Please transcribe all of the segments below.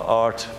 8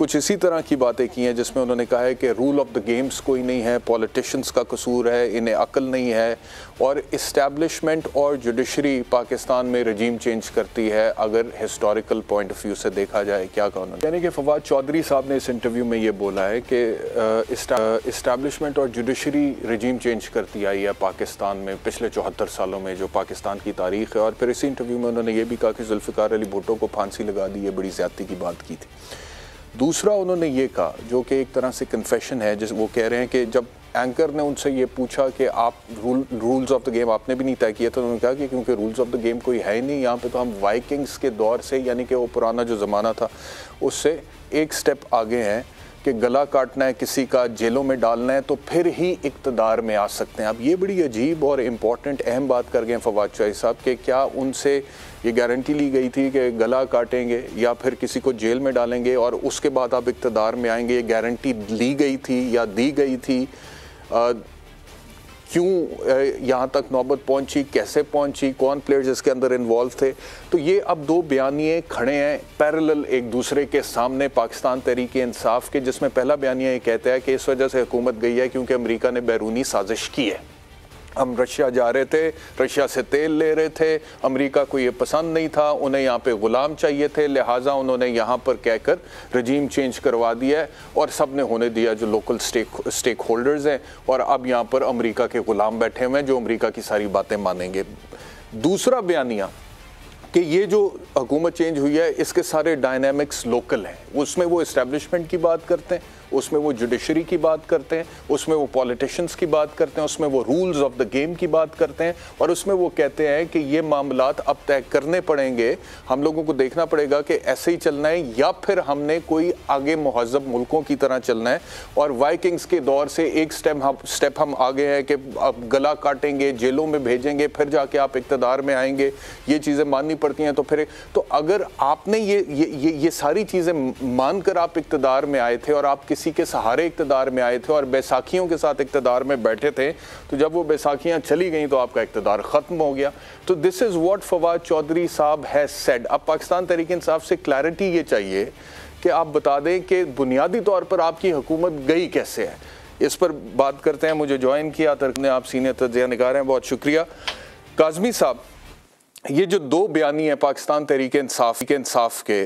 کچھ اسی طرح کی باتیں کی ہیں جس میں انہوں نے کہا ہے کہ رول آف دا گیمز کوئی نہیں ہے, پولیٹیشنز کا قصور ہے, انہیں عقل نہیں ہے, اور اسٹیبلشمنٹ اور جوڈیشری پاکستان میں رجیم چینج کرتی ہے اگر ہسٹوریکل پوائنٹ آف ویو سے دیکھا جائے. کیا کہا انہوں نے؟ یعنی کہ فواد چودھری صاحب نے اس انٹرویو میں یہ بولا ہے کہ اسٹیبلشمنٹ اور جوڈیشری رجیم چینج کرتی آئی ہے پاکستان میں پچھلے 74 سالوں میں جو پاکستان کی تاریخ ہے. اور پھر اسی انٹرویو میں انہوں نے یہ بھی کہا کہ ذوالفقار علی بھٹو کو پھانسی لگا دی, یہ بڑی زیادتی کی بات کی تھی. دوسرا انہوں نے یہ کہا جو کہ ایک طرح سے کنفیشن ہے, جس وہ کہہ رہے ہیں کہ جب اینکر نے ان سے یہ پوچھا کہ آپ رولز آف دا گیم آپ نے بھی نہیں طے کیا, تو انہوں نے کہا کہ کیونکہ رولز آف دا گیم کوئی ہے ہی نہیں یہاں پہ, تو ہم وائکنگز کے دور سے, یعنی کہ وہ پرانا جو زمانہ تھا اس سے ایک سٹیپ آگے ہیں کہ گلا کاٹنا ہے کسی کا, جیلوں میں ڈالنا ہے, تو پھر ہی اقتدار میں آ سکتے ہیں. اب یہ بڑی عجیب اور امپورٹنٹ اہم بات کر گئے ہیں فواد چودھری صاحب کہ کیا ان سے یہ گارنٹی لی گئی تھی کہ گلا کاٹیں گے یا پھر کسی کو جیل میں ڈالیں گے اور اس کے بعد آپ اقتدار میں آئیں گے؟ یہ گارنٹی لی گئی تھی یا دی گئی تھی؟ کیوں یہاں تک نوبت پہنچی, کیسے پہنچی, کون پلیئرز اس کے اندر انوالو تھے؟ تو یہ اب دو بیانیے کھڑے ہیں پیرلل ایک دوسرے کے سامنے پاکستان تحریک انصاف کے, جس میں پہلا بیانیہ یہ کہتا ہے کہ اس وجہ سے حکومت گئی ہے کیونکہ امریکہ نے بیرونی سازش کی ہے. ہم رشیا جا رہے تھے, رشیا سے تیل لے رہے تھے, امریکہ کو یہ پسند نہیں تھا, انہیں یہاں پہ غلام چاہیے تھے, لہٰذا انہوں نے یہاں پر کہہ کر رجیم چینج کروا دیا ہے اور سب نے ہونے دیا جو لوکل سٹیک ہولڈرز ہیں, اور اب یہاں پر امریکہ کے غلام بیٹھے ہوئے ہیں جو امریکہ کی ساری باتیں مانیں گے. دوسرا بیانیہ کہ یہ جو حکومت چینج ہوئی ہے اس کے سارے ڈائنامکس لوکل ہیں, اس میں وہ اسٹیبلشمنٹ کی بات کرتے ہیں, اس میں وہ جوڈیشری کی بات کرتے ہیں, اس میں وہ پولیٹیشنز کی بات کرتے ہیں, اس میں وہ رولز آف دا گیم کی بات کرتے ہیں, اور اس میں وہ کہتے ہیں کہ یہ معاملات اب طے کرنے پڑیں گے, ہم لوگوں کو دیکھنا پڑے گا کہ ایسے ہی چلنا ہے یا پھر ہم نے کوئی آگے مہذب ملکوں کی طرح چلنا ہے. اور وائکنگز کے دور سے ایک سٹیپ ہم آگے ہیں کہ اب گلا کاٹیں گے, جیلوں میں بھیجیں گے, پھر جا کے آپ اقتدار میں آئیں گے, یہ چیزیں ماننی پڑتی ہیں. تو اگر آپ نے یہ ساری چیزیں مان کر آپ اقتدار میں آئے تھے اور آپ کسی کے سہارے اقتدار میں آئے تھے اور بیساکھیوں کے ساتھ اقتدار میں بیٹھے تھے, تو جب وہ بیساکھیاں چلی گئیں تو آپ کا اقتدار ختم ہو گیا. تو دس از واٹ فواد چودھری صاحب ہیز سیڈ. اب پاکستان تحریک انصاف سے کلیئرٹی یہ چاہیے کہ آپ بتا دیں کہ بنیادی طور پر آپ کی حکومت گئی کیسے ہے. اس پر بات کرتے ہیں. مجھے جوائن کیا نے آپ سینئر تجزیہ نگار ہیں, بہت شکریہ. کاظمی صاحب, یہ جو دو بیانی ہیں پاکستان تحریک انصاف کے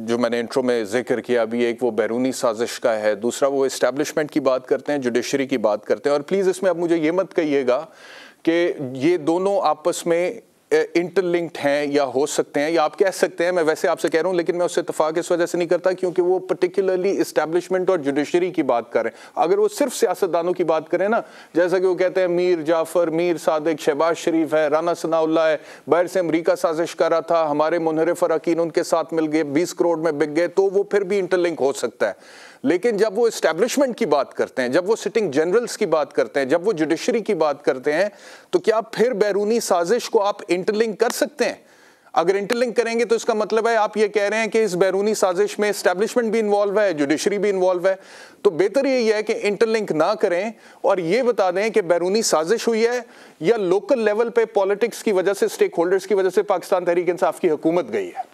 جو میں نے انٹرو میں ذکر کیا ابھی, ایک وہ بیرونی سازش کا ہے, دوسرا وہ اسٹیبلشمنٹ کی بات کرتے ہیں, جوڈیشری کی بات کرتے ہیں. اور پلیز اس میں اب مجھے یہ مت کہیے گا کہ یہ دونوں آپس میں انٹر لنکڈ ہیں یا ہو سکتے ہیں, یا آپ کہہ سکتے ہیں, میں ویسے آپ سے کہہ رہا ہوں, لیکن میں اس سے اتفاق اس وجہ سے نہیں کرتا کیونکہ وہ پرٹیکولرلی اسٹیبلشمنٹ اور جوڈیشری کی بات کر رہے ہیں. اگر وہ صرف سیاستدانوں کی بات کریں نا, جیسا کہ وہ کہتے ہیں میر جعفر, میر صادق, شہباز شریف ہے, رانا ثناء اللہ ہے, باہر سے امریکہ سازش کر رہا تھا, ہمارے منحرف اراکین ان کے ساتھ مل گئے, 20 کروڑ میں بک گئے, تو وہ پھر بھی انٹر لنک ہو سکتا ہے. لیکن جب وہ اسٹیبلشمنٹ کی بات کرتے ہیں, جب وہ سٹنگ جنرلز کی بات کرتے ہیں, جب وہ جوڈیشری کی بات کرتے ہیں, تو کیا پھر بیرونی سازش کو آپ انٹر لنک کر سکتے ہیں؟ اگر انٹر لنک کریں گے تو اس کا مطلب ہے آپ یہ کہہ رہے ہیں کہ اس بیرونی سازش میں اسٹیبلشمنٹ بھی انوالو ہے, جوڈیشری بھی انوالو ہے. تو بہتر یہی ہے کہ انٹر لنک نہ کریں اور یہ بتا دیں کہ بیرونی سازش ہوئی ہے یا لوکل لیول پہ پالیٹکس کی وجہ سے, اسٹیک ہولڈرز کی وجہ سے پاکستان تحریک انصاف کی حکومت گئی ہے.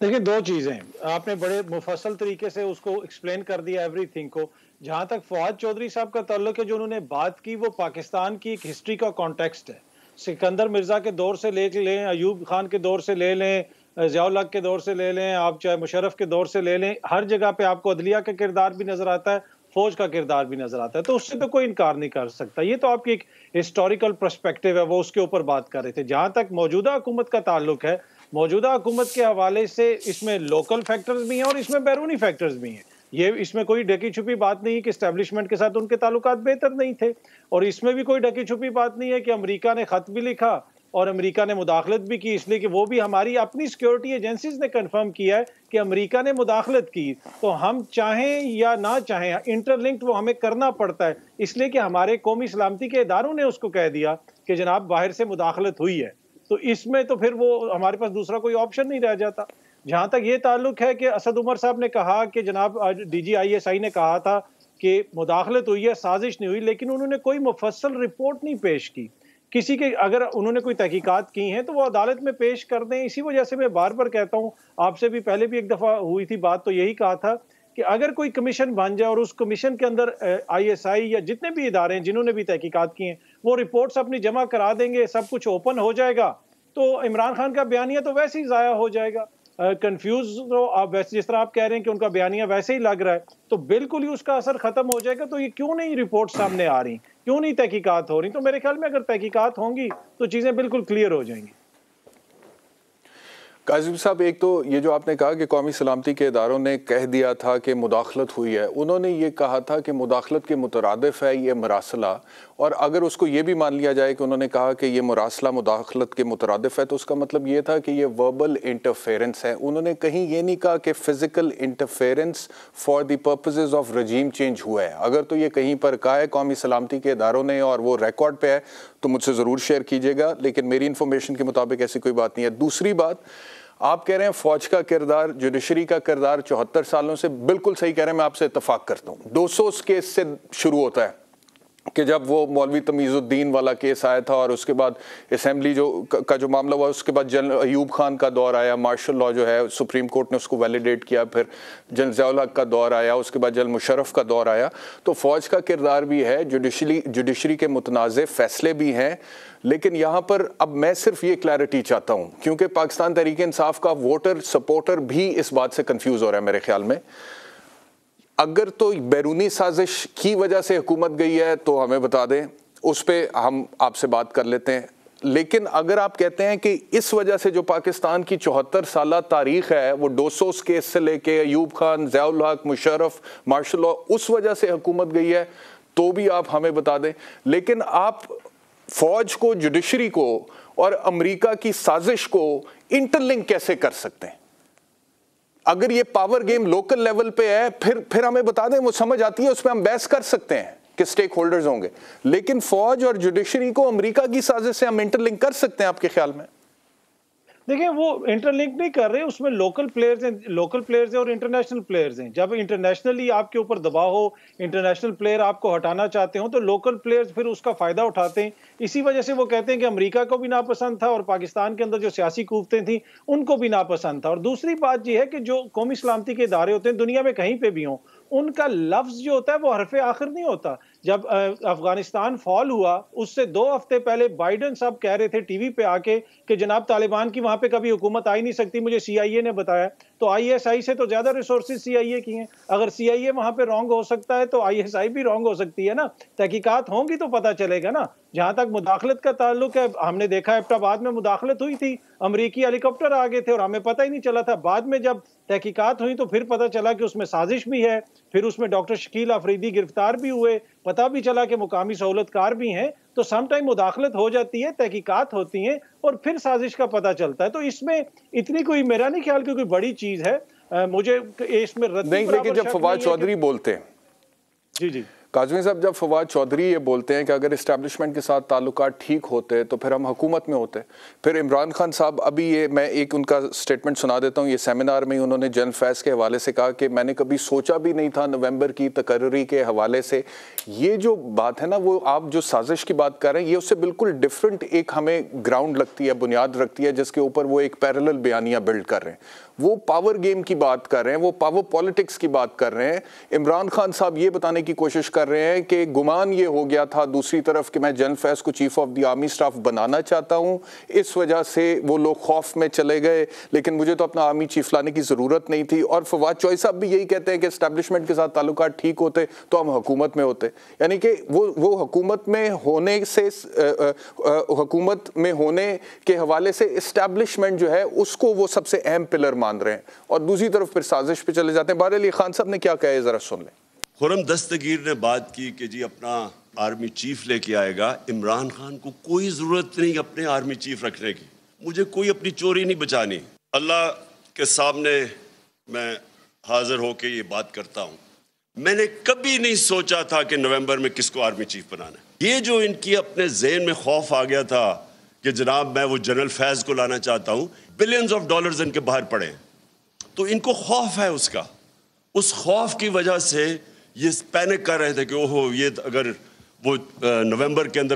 دیکھیں, دو چیزیں آپ نے بڑے مفصل طریقے سے اس کو ایکسپلین کر دیا ایوری تھنگ کو. جہاں تک فواد چودھری صاحب کا تعلق ہے, جو انہوں نے بات کی وہ پاکستان کی ایک ہسٹری کا کانٹیکسٹ ہے. سکندر مرزا کے دور سے لے لیں, ایوب خان کے دور سے لے لیں, ضیاء الحق کے دور سے لے لیں, آپ چاہے مشرف کے دور سے لے لیں, ہر جگہ پہ آپ کو عدلیہ کا کردار بھی نظر آتا ہے, فوج کا کردار بھی نظر آتا ہے. تو اس سے تو کوئی انکار نہیں کر سکتا. یہ تو آپ کی ایک ہسٹوریکل پرسپیکٹیو ہے, وہ اس کے اوپر بات کر رہے تھے. جہاں تک موجودہ حکومت کا تعلق ہے, موجودہ حکومت کے حوالے سے اس میں لوکل فیکٹرز بھی ہیں اور اس میں بیرونی فیکٹرز بھی ہیں. یہ اس میں کوئی ڈھکی چھپی بات نہیں کہ اسٹیبلشمنٹ کے ساتھ ان کے تعلقات بہتر نہیں تھے, اور اس میں بھی کوئی ڈھکی چھپی بات نہیں ہے کہ امریکہ نے خط بھی لکھا اور امریکہ نے مداخلت بھی کی, اس لیے کہ وہ بھی ہماری اپنی سیکیورٹی ایجنسیز نے کنفرم کیا ہے کہ امریکہ نے مداخلت کی. تو ہم چاہیں یا نہ چاہیں انٹر لنکڈ وہ ہمیں کرنا پڑتا ہے, اس لیے کہ ہمارے قومی سلامتی کے اداروں نے اس کو کہہ دیا کہ جناب باہر سے مداخلت ہوئی ہے. تو اس میں تو پھر وہ ہمارے پاس دوسرا کوئی آپشن نہیں رہ جاتا. جہاں تک یہ تعلق ہے کہ اسد عمر صاحب نے کہا کہ جناب D G I S I نے کہا تھا کہ مداخلت ہوئی ہے, سازش نہیں ہوئی, لیکن انہوں نے کوئی مفصل رپورٹ نہیں پیش کی کسی کے اگر انہوں نے کوئی تحقیقات کی ہیں تو وہ عدالت میں پیش کر دیں. اسی وجہ سے میں بار بار کہتا ہوں, آپ سے بھی پہلے بھی ایک دفعہ ہوئی تھی بات, تو یہی کہا تھا کہ اگر کوئی کمیشن بن جائے اور اس کمیشن کے اندر ISI یا جتنے بھی ادارے ہیں جنہوں نے بھی تحقیقات کی ہیں وہ رپورٹس اپنی جمع کرا دیں گے, سب کچھ اوپن ہو جائے گا, تو عمران خان کا بیانیہ تو ویسے ہی ضائع ہو جائے گا. کنفیوز تو آپ ویسے جس طرح آپ کہہ رہے ہیں کہ ان کا بیانیہ ویسے ہی لگ رہا ہے, تو بالکل ہی اس کا اثر ختم ہو جائے گا. تو یہ کیوں نہیں رپورٹ سامنے آ رہی, کیوں نہیں تحقیقات ہو رہی؟ تو میرے خیال میں اگر تحقیقات ہوں گی تو چیزیں بالکل کلیئر ہو جائیں گی. کاظم صاحب, ایک تو یہ جو آپ نے کہا کہ قومی سلامتی کے اداروں نے کہہ دیا تھا کہ مداخلت ہوئی ہے, انہوں نے یہ کہا تھا کہ مداخلت کے مترادف ہے یہ مراسلہ, اور اگر اس کو یہ بھی مان لیا جائے کہ انہوں نے کہا کہ یہ مراسلہ مداخلت کے مترادف ہے تو اس کا مطلب یہ تھا کہ یہ وربل انٹرفیرنس ہے. انہوں نے کہیں یہ نہیں کہا کہ physical interference for the purposes of regime change ہوا ہے. اگر تو یہ کہیں پر کہا ہے قومی سلامتی کے اداروں نے اور وہ ریکارڈ پہ ہے تو مجھ سے ضرور شیئر کیجیے گا, لیکن میری انفارمیشن کے مطابق ایسی کوئی بات نہیں ہے. دوسری بات, آپ کہہ رہے ہیں فوج کا کردار, جوڈیشری کا کردار 74 سالوں سے, بالکل صحیح کہہ رہے ہیں, میں آپ سے اتفاق کرتا ہوں. 200 کیس سے شروع ہوتا ہے کہ جب وہ مولوی تمیز الدین والا کیس آیا تھا, اور اس کے بعد اسمبلی کا جو معاملہ ہوا, اس کے بعد جنرل ایوب خان کا دور آیا, مارشل لا جو ہے سپریم کورٹ نے اس کو ویلیڈیٹ کیا, پھر جنرل ضیاء الحق کا دور آیا, اس کے بعد جنرل مشرف کا دور آیا. تو فوج کا کردار بھی ہے, جوڈیشری کے متنازع فیصلے بھی ہیں. لیکن یہاں پر اب میں صرف یہ کلیئرٹی چاہتا ہوں, کیونکہ پاکستان تحریک انصاف کا ووٹر سپورٹر بھی اس بات سے کنفیوز ہو رہا ہے میرے خیال میں. اگر تو بیرونی سازش کی وجہ سے حکومت گئی ہے تو ہمیں بتا دیں, اس پہ ہم آپ سے بات کر لیتے ہیں. لیکن اگر آپ کہتے ہیں کہ اس وجہ سے جو پاکستان کی 74 سالہ تاریخ ہے وہ 200 کیس سے لے کے ایوب خان, ضیاء الحق, مشرف, مارشل لا, اس وجہ سے حکومت گئی ہے, تو بھی آپ ہمیں بتا دیں. لیکن آپ فوج کو, جوڈیشری کو اور امریکہ کی سازش کو انٹر لنک کیسے کر سکتے ہیں؟ اگر یہ پاور گیم لوکل لیول پہ ہے پھر ہمیں بتا دیں, وہ سمجھ آتی ہے, اس پہ ہم بحث کر سکتے ہیں کہ سٹیک ہولڈرز ہوں گے. لیکن فوج اور جوڈیشری کو امریکہ کی سازش سے ہم انٹر لنک کر سکتے ہیں آپ کے خیال میں؟ دیکھیں, وہ انٹر لنک نہیں کر رہے, اس میں لوکل پلیئرز ہیں اور انٹرنیشنل پلیئرز ہیں. جب انٹرنیشنلی آپ کے اوپر دباؤ ہو, انٹرنیشنل پلیئر آپ کو ہٹانا چاہتے ہوں, تو لوکل پلیئرز پھر اس کا فائدہ اٹھاتے ہیں. اسی وجہ سے وہ کہتے ہیں کہ امریکہ کو بھی ناپسند تھا اور پاکستان کے اندر جو سیاسی قوتیں تھیں ان کو بھی ناپسند تھا. اور دوسری بات یہ ہے کہ جو قومی سلامتی کے ادارے ہوتے ہیں دنیا میں کہیں پہ بھی ہوں, ان کا لفظ جو ہوتا ہے وہ حرف آخر نہیں ہوتا. جب افغانستان فال ہوا, اس سے 2 ہفتے پہلے بائیڈن صاحب کہہ رہے تھے ٹی وی پہ آ کے کہ جناب طالبان کی وہاں پہ کبھی حکومت آئی نہیں سکتی, مجھے CIA نے بتایا. تو ISI سے تو زیادہ ریسورسز CIA کی ہیں. اگر CIA وہاں پہ رانگ ہو سکتا ہے تو ISI بھی رانگ ہو سکتی ہے نا. تحقیقات ہوں گی تو پتہ چلے گا نا. جہاں تک مداخلت کا تعلق ہے, ہم نے دیکھا ایبٹ آباد میں مداخلت ہوئی تھی, امریکی ہیلی کاپٹر آ گئے تھے اور ہمیں پتہ ہی نہیں چلا تھا. بعد میں جب تحقیقات ہوئی تو پھر پتہ چلا کہ اس میں سازش بھی ہے, پھر اس میں ڈاکٹر شکیل آفریدی گرفتار بھی ہوئے, پتہ بھی چلا کہ مقامی سہولت کار بھی ہیں. تو سم ٹائم مداخلت ہو جاتی ہے, تحقیقات ہوتی ہیں اور پھر سازش کا پتہ چلتا ہے. تو اس میں اتنی کوئی, میرا نہیں خیال کہ کوئی بڑی چیز ہے. مجھے اس میں نہیں, لیکن جب فواد چودھری بولتے ہیں, جی کاظمی صاحب, جب فواد چودھری یہ بولتے ہیں کہ اگر اسٹیبلشمنٹ کے ساتھ تعلقات ٹھیک ہوتے تو پھر ہم حکومت میں ہوتے. پھر عمران خان صاحب, ابھی یہ میں ایک ان کا سٹیٹمنٹ سنا دیتا ہوں, یہ سیمینار میں انہوں نے جنرل فیض کے حوالے سے کہا کہ میں نے کبھی سوچا بھی نہیں تھا نومبر کی تقرری کے حوالے سے. یہ جو بات ہے نا, وہ آپ جو سازش کی بات کر رہے ہیں, یہ اس سے بالکل ڈیفرنٹ ایک ہمیں گراؤنڈ لگتی ہے, بنیاد رکھتی ہے, جس کے اوپر وہ ایک پیرلل بیانیہ بلڈ کر رہے ہیں. وہ پاور گیم کی بات کر رہے ہیں, وہ پاور پالیٹکس کی بات کر رہے ہیں. عمران خان صاحب یہ بتانے کی کوشش کر رہے ہیں کہ گمان یہ ہو گیا تھا دوسری طرف کہ میں جنرل فیض کو chief of the army staff بنانا چاہتا ہوں, اس وجہ سے وہ لوگ خوف میں چلے گئے, لیکن مجھے تو اپنا آرمی چیف لانے کی ضرورت نہیں تھی. اور فواد چوہدری صاحب بھی یہی کہتے ہیں کہ اسٹیبلشمنٹ کے ساتھ تعلقات ٹھیک ہوتے تو ہم حکومت میں ہوتے. یعنی کہ وہ حکومت میں ہونے سے, حکومت میں ہونے کے حوالے سے اسٹیبلشمنٹ جو ہے اس کو وہ سب سے اہم پلر مان رہے ہیں, اور دوسری طرف پھر سازش پہ چلے جاتے ہیں. بہرحال خان صاحب نے کیا کہا ہے ذرا سن لیں. خرم دستگیر نے بات کی کہ جی اپنا آرمی چیف لے کے آئے گا. عمران خان کو کوئی ضرورت نہیں اپنے آرمی چیف رکھنے کی, مجھے کوئی اپنی چوری نہیں بچانی. اللہ کے سامنے میں حاضر ہو کے یہ بات کرتا ہوں, میں نے کبھی نہیں سوچا تھا کہ نومبر میں کس کو آرمی چیف بنانا ہے. یہ جو ان کی اپنے ذہن میں خوف آ گیا تھا کہ جناب میں وہ جنرل فیض کو لانا چاہتا ہوں, بلینز آف ڈالرز ان کے باہر پڑے, تو ان کو خوف ہے اس کا. اس خوف کی وجہ سے یہ پینک کر رہے تھے کہ اوہو یہ اگر وہ نومبر کے اندر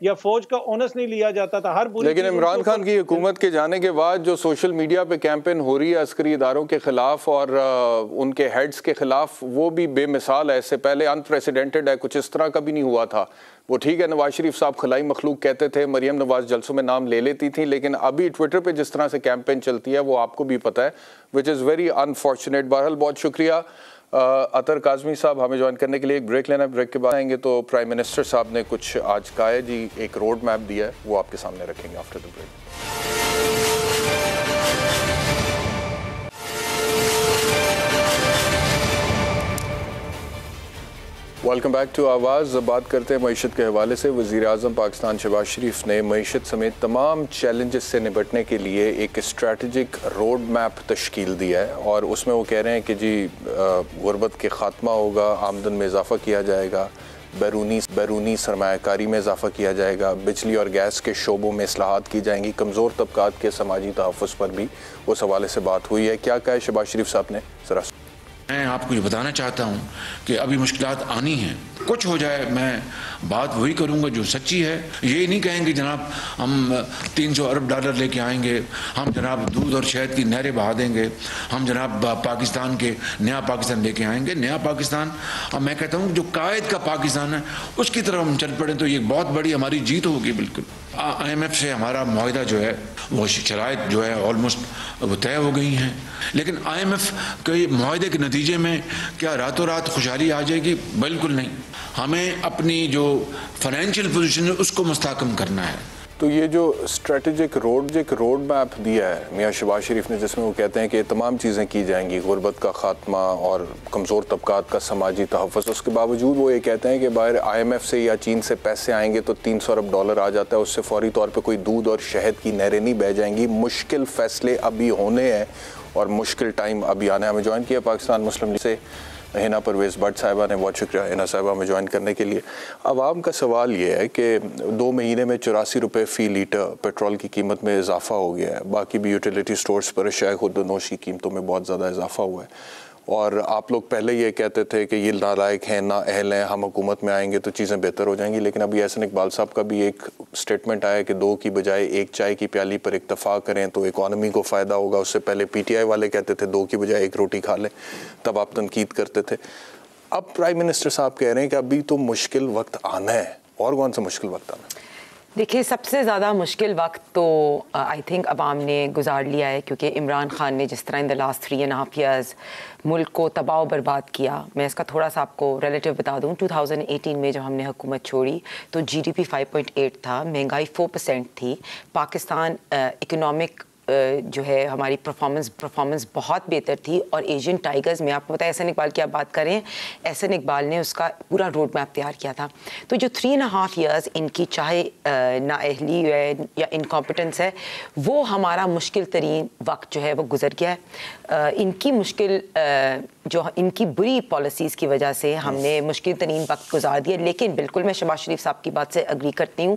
یا فوج کا اونس نہیں لیا جاتا تھا. ہر بری لیکن عمران خان کی حکومت کے جانے کے بعد جو سوشل میڈیا پہ کیمپین ہو رہی ہے عسکری اداروں کے خلاف اور ان کے ہیڈز کے خلاف, وہ بھی بے مثال ہے. اس سے پہلے انپریسیڈنٹڈ ہے, کچھ اس طرح کا بھی نہیں ہوا تھا. وہ ٹھیک ہے نواز شریف صاحب خلائی مخلوق کہتے تھے, مریم نواز جلسوں میں نام لے لیتی تھیں, لیکن ابھی ٹویٹر پہ جس طرح سے کیمپین چلتی ہے وہ آپ کو بھی پتہ ہے, وچ از ویری انفارچونیٹ. بہرحال بہت شکریہ عطر کاظمی صاحب ہمیں جوائن کرنے کے لیے. ایک بریک لینا ہے, بریک کے بعد آئیں گے تو پرائم منسٹر صاحب نے کچھ آج کہا ہے جی, ایک روڈ میپ دیا ہے, وہ آپ کے سامنے رکھیں گے after the break. Welcome back to Awaz. بات کرتے ہیں معیشت کے حوالے سے. وزیر اعظم پاکستان شہباز شریف نے معیشت سمیت تمام چیلنجز سے نپٹنے کے لیے ایک اسٹریٹجک روڈ میپ تشکیل دیا ہے, اور اس میں وہ کہہ رہے ہیں کہ جی غربت کے خاتمہ ہوگا, آمدن میں اضافہ کیا جائے گا, بیرونی سرمایہ کاری میں اضافہ کیا جائے گا, بجلی اور گیس کے شعبوں میں اصلاحات کی جائیں گی, کمزور طبقات کے سماجی تحفظ پر بھی اس حوالے سے بات ہوئی ہے. کیا کہا ہے شہباز شریف صاحب نے, ذرا میں آپ کو یہ بتانا چاہتا ہوں کہ ابھی مشکلات آنی ہیں, کچھ ہو جائے میں بات وہی کروں گا جو سچی ہے. یہ نہیں کہیں گے جناب ہم 300 ارب ڈالر لے کے آئیں گے, ہم جناب دودھ اور شہد کی نہریں بہا دیں گے, ہم جناب پاکستان کے نیا پاکستان لے کے آئیں گے. نیا پاکستان, اب میں کہتا ہوں جو قائد کا پاکستان ہے اس کی طرف ہم چل پڑیں تو یہ بہت بڑی ہماری جیت ہوگی. بالکل آئی ایم ایف سے ہمارا معاہدہ جو ہے وہ شرائط جو ہے آلموسٹ وہ طے ہو گئی ہیں, لیکن آئی ایم ایف کے معاہدے کے نتیجے میں کیا راتوں رات خوشحالی آ جائے گی؟ بالکل نہیں. ہمیں اپنی جو فائنینشیل پوزیشن ہے اس کو مستحکم کرنا ہے. تو یہ جو اسٹریٹجک روڈ میپ دیا ہے میاں شہباز شریف نے, جس میں وہ کہتے ہیں کہ تمام چیزیں کی جائیں گی, غربت کا خاتمہ اور کمزور طبقات کا سماجی تحفظ, اس کے باوجود وہ یہ کہتے ہیں کہ باہر آئی ایم ایف سے یا چین سے پیسے آئیں گے تو 300 ارب ڈالر آ جاتا ہے, اس سے فوری طور پہ کوئی دودھ اور شہد کی نہریں نہیں بہہ جائیں گی. مشکل فیصلے ابھی ہونے ہیں اور مشکل ٹائم ابھی آنا ہے. ہمیں جوائن کیا پاکستان مسلم لیگ سے ہنا پرویز بٹ صاحبہ نے, بہت شکریہ ہنا صاحبہ ہمیں جوائن کرنے کے لیے. عوام کا سوال یہ ہے کہ 2 مہینے میں 84 روپے فی لیٹر پیٹرول کی قیمت میں اضافہ ہو گیا ہے, باقی بھی یوٹیلیٹی سٹورز پر اشیاء خود نوش کی قیمتوں میں بہت زیادہ اضافہ ہوا ہے, اور آپ لوگ پہلے یہ کہتے تھے کہ یہ نالائق ہیں, نا اہل ہیں, ہم حکومت میں آئیں گے تو چیزیں بہتر ہو جائیں گی. لیکن ابھی احسن اقبال صاحب کا بھی ایک سٹیٹمنٹ آیا کہ 2 کی بجائے 1 چائے کی پیالی پر اکتفا کریں تو اکانومی کو فائدہ ہوگا. اس سے پہلے پی ٹی آئی والے کہتے تھے 2 کی بجائے 1 روٹی کھا لیں, تب آپ تنقید کرتے تھے. اب پرائم منسٹر صاحب کہہ رہے ہیں کہ ابھی تو مشکل وقت آنا ہے, اور کون سا مشکل وقت آنا ہے؟ دیکھیے سب سے زیادہ مشکل وقت تو آئی تھنک عوام نے گزار لیا ہے, کیونکہ عمران خان نے جس طرح ان دا لاسٹ 3.5 years ملک کو تباہ و برباد کیا. میں اس کا تھوڑا سا آپ کو ریلیٹیو بتا دوں. 2018 میں جب ہم نے حکومت چھوڑی تو جی ڈی پی 5.8 تھا, مہنگائی 4% تھی, پاکستان اکنامک جو ہے ہماری پرفارمنس بہت بہتر تھی, اور ایشین ٹائیگرز میں آپ کو پتہ ہے احسن اقبال کی آپ بات کریں, احسن اقبال نے اس کا پورا روڈ میپ تیار کیا تھا. تو جو 3.5 years ان کی چاہے نااہلی ہے یا انکمپٹنس ہے, وہ ہمارا مشکل ترین وقت جو ہے وہ گزر گیا ہے. ان کی مشکل جو ان کی بری پالیسیز کی وجہ سے ہم نے مشکل ترین وقت گزار دیا. لیکن بالکل میں شہباز شریف صاحب کی بات سے اگری کرتی ہوں.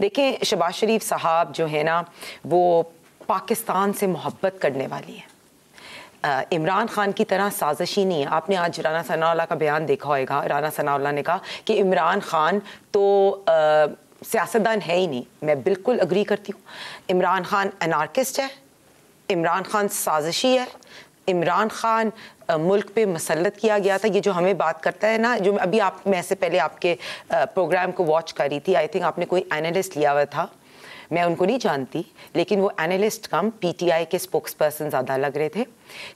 دیکھیں شہباز شریف صاحب جو ہے نا وہ پاکستان سے محبت کرنے والی ہے, عمران خان کی طرح سازشی نہیں ہے. آپ نے آج رانا ثناء اللہ کا بیان دیکھا ہوگا, رانا ثناء اللہ نے کہا کہ عمران خان تو سیاستدان ہے ہی نہیں. میں بالکل اگری کرتی ہوں. عمران خان انارکسٹ ہے, عمران خان سازشی ہے, عمران خان ملک پہ مسلط کیا گیا تھا. یہ جو ہمیں بات کرتا ہے نا, جو ابھی آپ میں سے پہلے آپ کے پروگرام کو واچ کر رہی تھی, آئی تھنک آپ نے کوئی اینالسٹ لیا ہوا تھا, میں ان کو نہیں جانتی, لیکن وہ analyst come P T I کے اسپوکس پرسن زیادہ لگ رہے تھے,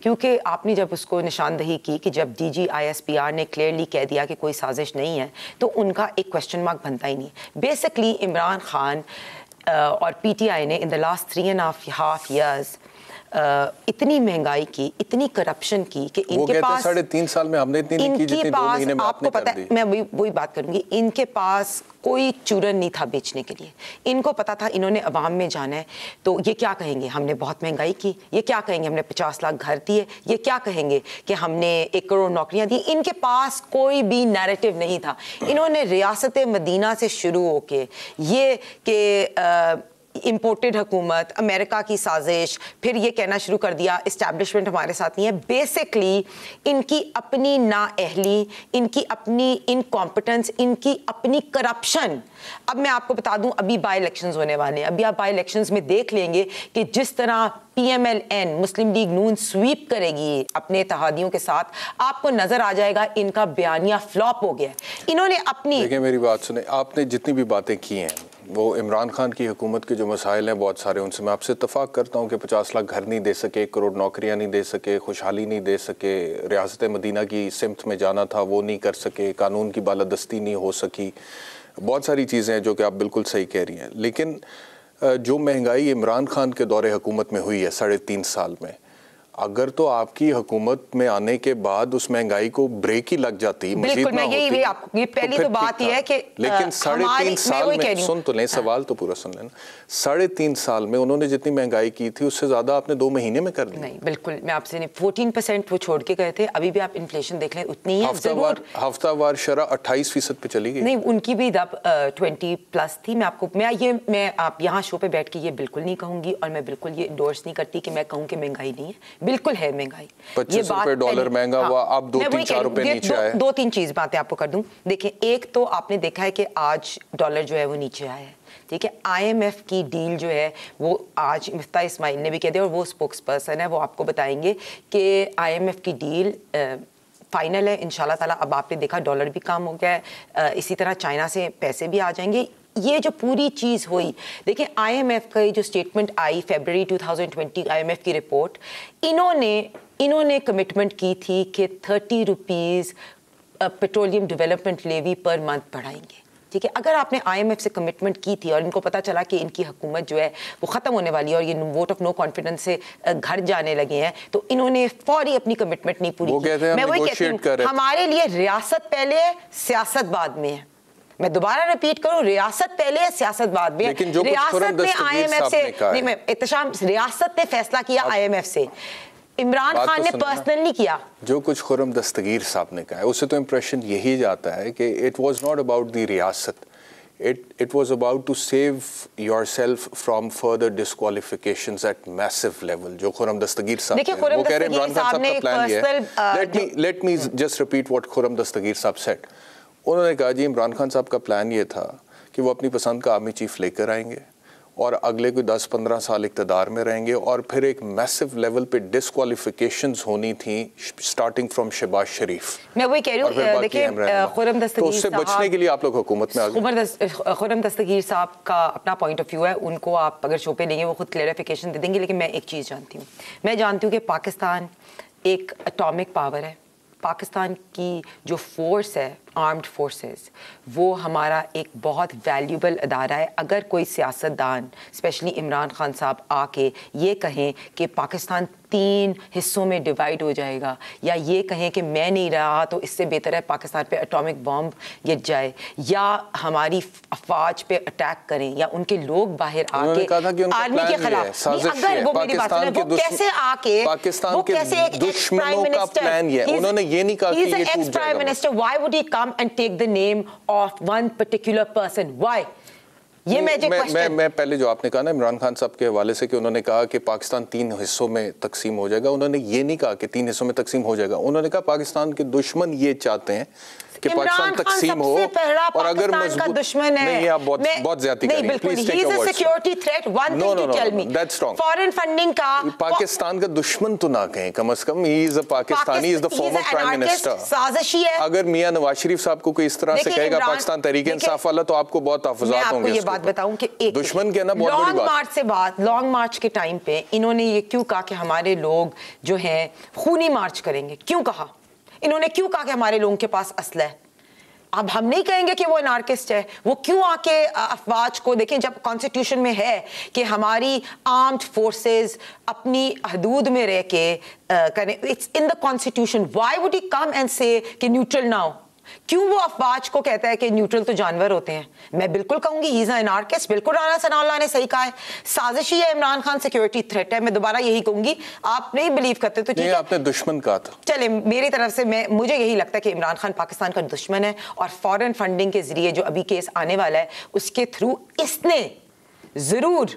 کیونکہ آپ نے جب اس کو نشاندہی کی کہ جب D G I S P R نے کلیئرلی کہہ دیا کہ کوئی سازش نہیں ہے, تو ان کا ایک کوشچن مارک بنتا ہی نہیں. بیسکلی عمران خان اور پی ٹی آئی نے ان دا لاسٹ 3.5 years اتنی مہنگائی کی, اتنی کرپشن کی کہ ان کے پاس 3.5 سال میں ہم نے اتنی نہیں کی جتنی 2 مہینے میں آپ نے کر دی. میں وہی بات کروں گی, ان کے پاس کوئی چورن نہیں تھا بیچنے کے لیے. ان کو پتا تھا انہوں نے عوام میں جانا ہے, تو یہ کیا کہیں گے ہم نے بہت مہنگائی کی, یہ کیا کہیں گے ہم نے 50 لاکھ گھر دیے, یہ کیا کہیں گے کہ ہم نے 1 کروڑ نوکریاں دی. ان کے پاس کوئی بھی نیریٹو نہیں تھا. انہوں نے ریاست مدینہ سے شروع ہو کے یہ کہ امپورٹڈ حکومت, امریکہ کی سازش, پھر یہ کہنا شروع کر دیا اسٹیبلشمنٹ ہمارے ساتھ نہیں ہے. بیسکلی ان کی اپنی نااہلی, ان کی اپنی انکمپٹنس, ان کی اپنی کرپشن. اب میں آپ کو بتا دوں, ابھی بائی الیکشنز ہونے والے ہیں, ابھی آپ بائی الیکشنز میں دیکھ لیں گے کہ جس طرح پی ایم ایل این مسلم لیگ نون سویپ کرے گی اپنے اتحادیوں کے ساتھ, آپ کو نظر آ جائے گا ان کا بیانیہ فلاپ ہو گیا. انہوں نے اپنی, دیکھیں میری بات سنیں, آپ نے جتنی بھی باتیں کی ہیں وہ عمران خان کی حکومت کے جو مسائل ہیں بہت سارے, ان سے میں آپ سے اتفاق کرتا ہوں کہ 50 لاکھ گھر نہیں دے سکے, 1 کروڑ نوکریاں نہیں دے سکے, خوشحالی نہیں دے سکے, ریاست مدینہ کی سمت میں جانا تھا وہ نہیں کر سکے, قانون کی بالادستی نہیں ہو سکی, بہت ساری چیزیں ہیں جو کہ آپ بالکل صحیح کہہ رہی ہیں. لیکن جو مہنگائی عمران خان کے دور حکومت میں ہوئی ہے 3.5 سال میں, اگر تو آپ کی حکومت میں آنے کے بعد اس مہنگائی کو بریک ہی لگ جاتی, بالکل میں یہ پہلی تو بات یہ ہے کہ لیکن 3.5 سال میں, سن تو لیں سوال تو پورا سن لینا, 3.5 سال میں انہوں نے جتنی مہنگائی کی تھی اس سے زیادہ آپ نے 2 مہینے میں کر دی. نہیں بالکل, میں آپ سے 14% وہ چھوڑ کے گئے تھے, ابھی بھی آپ انفلیشن دیکھ لیں اتنی ہے. ہفتہ وار شرح 28% پہ چلی گئی. نہیں, ان کی بھی 20+ تھی. میں آپ یہاں شو پہ بیٹھ کے یہ بالکل نہیں کہوں گی, اور میں بالکل یہ انڈورس نہیں کرتی کہ میں کہوں کہ مہنگائی نہیں ہے, بالکل ہے مہنگائی. 25 روپے ڈالر مہنگا ہوا, اب 2-3-4 روپے نیچے آئے. 2-3 چیز باتیں آپ کو کر دوں. دیکھیں, ایک تو آپ نے دیکھا ہے کہ آج ڈالر جو ہے وہ نیچے آیا ہے, ٹھیک ہے. آئی ایم ایف کی ڈیل جو ہے وہ آج مفتاح اسماعیل نے بھی کہہ دیا, اور وہ اسپوکس پرسن ہے, وہ آپ کو بتائیں گے کہ آئی ایم ایف کی ڈیل فائنل ہے انشاءاللہ تعالیٰ. اب آپ نے دیکھا ڈالر بھی کام ہو گیا ہے, اسی طرح چائنا سے پیسے بھی آ جائیں گے. یہ جو پوری چیز ہوئی, دیکھیں آئی ایم ایف کا جو اسٹیٹمنٹ آئی فیبرری 2020 آئی ایم ایف کی رپورٹ, انہوں نے کمٹمنٹ کی تھی کہ 30 روپیز پیٹرولیم ڈیولپمنٹ لیوی پر منتھ بڑھائیں گے, ٹھیک ہے. اگر آپ نے آئی ایم ایف سے کمٹمنٹ کی تھی اور ان کو پتا چلا کہ ان کی حکومت جو ہے وہ ختم ہونے والی ہے اور یہ ووٹ آف نو کانفیڈنس سے گھر جانے لگے ہیں, تو انہوں نے فوری اپنی کمٹمنٹ نہیں پوری کی. میں وہی کہتی ہوں, ہمارے لیے ریاست پہلے ہے, سیاست بعد میں ہے. میں دوبارہ ریپیٹ کروں, ریاست پہلے ہے, سیاست بعد میں. ریاست نے آئی ایم ایف سے نہیں, میں احتشام, ریاست نے فیصلہ کیا آئی ایم ایف سے, عمران خان نے پرسنل نہیں کیا. جو کچھ خرم دستگیر صاحب نے کہا ہے اس سے تو امپریشن یہی جاتا ہے کہ it was not about the ریاست, it was about to save yourself from further disqualifications at massive level. جو خرم دستگیر صاحب ہیں وہ کہہ رہے ہیں عمران خان صاحب کا پلان یہ ہے. Let me just repeat what Khurram Dastgir صاحب said. انہوں نے کہا جی عمران خان صاحب کا پلان یہ تھا کہ وہ اپنی پسند کا آرمی چیف لے کر آئیں گے اور اگلے کوئی 10-15 سال اقتدار میں رہیں گے, اور پھر ایک میسو لیول پہ ڈسکوالیفیکیشنز ہونی تھیں اسٹارٹنگ فرام شہباز شریف. میں وہی کہہ رہی ہوں, دیکھیں خرم دستگیر تو اس سے بچنے کے لیے آپ لوگ حکومت میں آ گئے. خرم دستگیر صاحب کا اپنا پوائنٹ آف ویو ہے, ان کو آپ اگر شو پہ لیں گے وہ خود کلیئرفیکیشن دے دیں گے. لیکن میں ایک چیز جانتی ہوں, میں جانتی ہوں کہ پاکستان ایک اٹامک پاور ہے. پاکستان کی جو فورس ہے, آرمڈ فورسز, وہ ہمارا ایک بہت ویلیوبل ادارہ ہے. اگر کوئی سیاستدان اسپیشلی عمران خان صاحب آ کے یہ کہیں کہ پاکستان 3 حصوں میں ڈیوائڈ ہو جائے گا, یا یہ کہیں کہ میں نہیں رہا تو اس سے بہتر ہے پاکستان پہ اٹامک بامب گر جائے, یا ہماری افواج پہ اٹیک کریں, یا ان کے لوگ باہر آ کے آرمی کے خلاف, اگر وہ میری بات سنیں, وہ کیسے آ کے, وہ کیسے ایک ایکس پرائم منسٹر, انہوں نے یہ نہیں کہا کہ یہ ex prime minister, Y would he come and take the name of one particular person? Why? یہ میں پہلے جو آپ نے کہا نا عمران خان صاحب کے حوالے سے کہ انہوں نے کہا کہ پاکستان 3 حصوں میں تقسیم ہو جائے گا, انہوں نے یہ نہیں کہا کہ 3 حصوں میں تقسیم ہو جائے گا. انہوں نے کہا پاکستان کے دشمن یہ چاہتے ہیں کہ پاکستان تقسیم ہو, اور اگر مضبوط نہیں, آپ بہت زیادتی کر رہی ہیں, please take a word. No no no, that's wrong. Foreign funding کا پاکستان کا دشمن تو نہ کہیں, کم از کم he is a Pakistani, is the former prime minister. سازشی ہے. اگر میاں نواز شریف صاحب کو کوئی اس طرح سے کہے گا پاکستان تحریک انصاف والا, تو آپ کو بہت تحفظات ہوں گے. میں آپ کو یہ بات بتاؤں کہ دشمن کہنا بہت بڑی بات. لانگ مارچ کے ٹائم پہ انہوں نے یہ کیوں کہا کہ ہمارے لوگ جو ہیں خونی مارچ کریں گے؟ کیوں کہا انہوں نے, کیوں کہا کہ ہمارے لوگوں کے پاس اسلحہ ہے؟ اب ہم نہیں کہیں گے کہ وہ انارکسٹ ہے. وہ کیوں آ کے افواج کو, دیکھیں جب کانسٹیٹیوشن میں ہے کہ ہماری آرمڈ فورسز اپنی حدود میں رہ کے کریں, it's in the constitution, why would he come and say کہ نیوٹرل نہ ہو؟ کیوں وہ افواج کو کہتا ہے کہ نیوٹرل تو جانور ہوتے ہیں؟ میں بالکل کہوں گی ہی از این انارکسٹ. بالکل رانا ثناء اللہ نے صحیح کہا ہے, سازشی ہے عمران خان, سیکیورٹی تھریٹ ہے. میں دوبارہ یہی کہوں گی, آپ نہیں بلیو کرتے تو ٹھیک ہے, آپ نے دشمن کہا تھا. چلے میری طرف سے مجھے یہی لگتا ہے کہ عمران خان پاکستان کا دشمن ہے, اور فارن فنڈنگ کے ذریعے جو ابھی کیس آنے والا ہے اس کے تھرو اس نے ضرور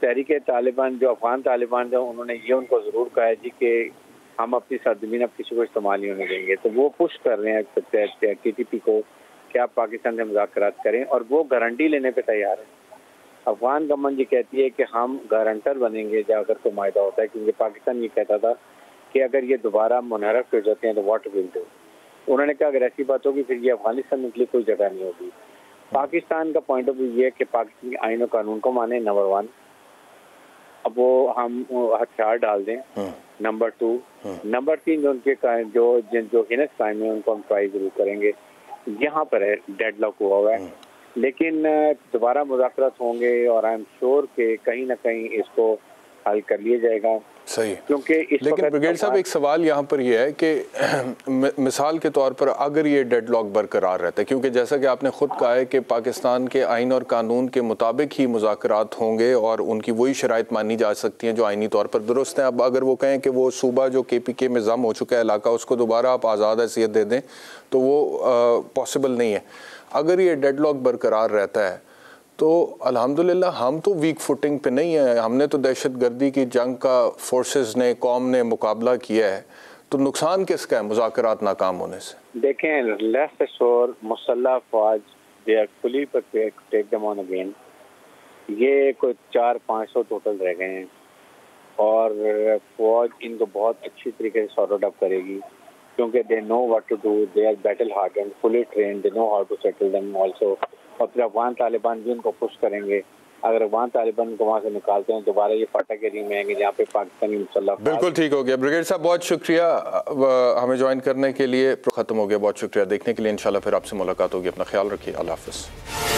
تحریک طالبان جو افغان طالبان جو انہوں نے یہ ان کو ضرور کہا ہے جی کہ ہم اپنی سرزمین اب کسی کو استعمال نہیں ہونے دیں گے. تو وہ پش کر رہے ہیں TTP کو کہ آپ پاکستان سے مذاکرات کریں, اور وہ گارنٹی لینے پہ تیار ہے. افغان گورنمنٹ یہ کہتی ہے کہ ہم گارنٹر بنیں گے جب اگر کوئی معاہدہ ہوتا ہے, کیونکہ پاکستان یہ کہتا تھا کہ اگر یہ دوبارہ منحرف ہو جاتے ہیں تو واٹ ول ڈو. انہوں نے کہا اگر ایسی بات ہوگی پھر یہ افغانستان کے لیے کوئی جگہ نہیں ہوگی. پاکستان کا پوائنٹ آف ویو یہ ہے کہ پاکستان کے آئین و قانون کو مانے, نمبر 1. اب وہ ہم ہتھیار ڈال دیں, نمبر 2. نمبر 3 جو ان کے جو ہنس قائم ہیں ان کو ہم ٹرائی ضرور کریں گے. یہاں پر ہے ڈیڈ لاک ہوا ہوا ہے, لیکن دوبارہ مذاکرات ہوں گے اور آئی ایم شیور کہ کہیں نہ کہیں اس کو حل کر لیا جائے گا. صحیح. کیونکہ لیکن بریگیڈ صاحب ایک سوال یہاں پر یہ ہے کہ مثال کے طور پر اگر یہ ڈیڈ لاک برقرار رہتا ہے, کیونکہ جیسا کہ آپ نے خود کہا ہے کہ پاکستان کے آئین اور قانون کے مطابق ہی مذاکرات ہوں گے اور ان کی وہی شرائط مانی جا سکتی ہیں جو آئینی طور پر درست ہیں. اب اگر وہ کہیں کہ وہ صوبہ جو KPK میں ضم ہو چکا ہے علاقہ, اس کو دوبارہ آپ آزاد حیثیت دے دیں, تو وہ پاسبل نہیں ہے. اگر یہ ڈیڈ لاک برقرار رہتا ہے تو الحمدللہ ہم تو ویک فوٹنگ پہ نہیں ہیں. ہم نے تو دہشت گردی کی جنگ کا فورسز نے, قوم نے مقابلہ کیا ہے, تو نقصان کس کا ہے مذاکرات ناکام ہونے سے؟ دیکھیں, لیفٹ شور مسلح فوج they are fully prepared to take them on again. یہ کوئی 400-500 ٹوٹل رہ گئے ہیں, اور فوج ان کو بہت اچھی طریقے سے سارٹ آؤٹ کرے گی, کیونکہ they know what to do, they are battle hard and fully trained, they know how to settle them also. اور پھر افغان طالبان بھی ان کو پش کریں گے. اگر افغان طالبان کو وہاں سے نکالتے ہیں دوبارہ یہ فاٹا کے رنگ میں آئیں گے جہاں پہ پاکستانی مسلح. بالکل ٹھیک ہو گیا. بریگیڈ صاحب بہت شکریہ ہمیں جوائن کرنے کے لیے. ختم ہو گیا, بہت شکریہ دیکھنے کے لیے. انشاءاللہ پھر آپ سے ملاقات ہوگی. اپنا خیال رکھیے. اللہ حافظ.